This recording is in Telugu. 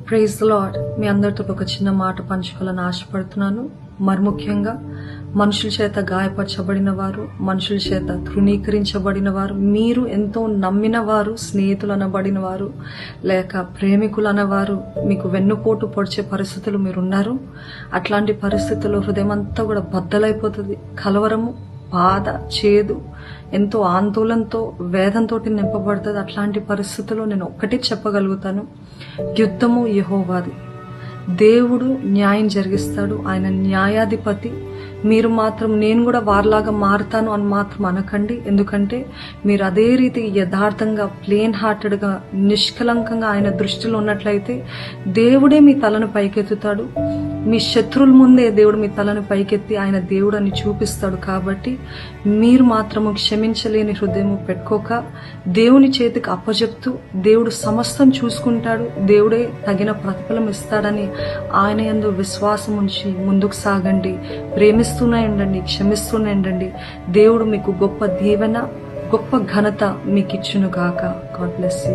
Praise the lord. మీ అందరితో ఒక చిన్న మాట పంచుకోవాలని ఆశపడుతున్నాను. మరి ముఖ్యంగా మనుషుల చేత గాయపరచబడిన వారు, మనుషుల చేత తృణీకరించబడిన వారు, మీరు ఎంతో నమ్మిన వారు, స్నేహితులు అనబడిన వారు, లేక ప్రేమికులు అన్నవారు మీకు వెన్నుపోటు పొడిచే పరిస్థితులు మీరున్నారు. అట్లాంటి పరిస్థితుల్లో హృదయం అంతా కూడా బద్దలైపోతుంది. కలవరము, బాధ, చేదు, ఎంతో ఆందోళనతో, వేదంతో నింపబడుతుంది. అట్లాంటి పరిస్థితుల్లో నేను ఒక్కటే చెప్పగలుగుతాను, యుద్ధము యెహోవాది. దేవుడు న్యాయం జరిగిస్తాడు. ఆయన న్యాయాధిపతి. మీరు మాత్రం నేను కూడా వారిలాగా మారుతాను అని మాత్రం అనకండి. ఎందుకంటే మీరు అదే రీతి యథార్థంగా, ప్లేన్ హార్టెడ్గా, నిష్కలంకంగా ఆయన దృష్టిలో ఉన్నట్లయితే దేవుడే మీ తలను పైకెత్తుతాడు. మీ శత్రువుల ముందే దేవుడు మీ తలను పైకెత్తి ఆయన దేవుడు అని చూపిస్తాడు. కాబట్టి మీరు మాత్రము క్షమించలేని హృదయము పెట్టుకోక దేవుని చేతికి అప్పజెప్తూ దేవుడు సమస్తం చూసుకుంటాడు, దేవుడే తగిన ప్రతిఫలం ఇస్తాడని ఆయన యందు విశ్వాసం ఉంచి ముందుకు సాగండి. ప్రేమిస్తూనే ఉండండి, క్షమిస్తూనే ఉండండి. దేవుడు మీకు గొప్ప దీవెన, గొప్ప ఘనత మీకు ఇచ్చును గాక. God bless you.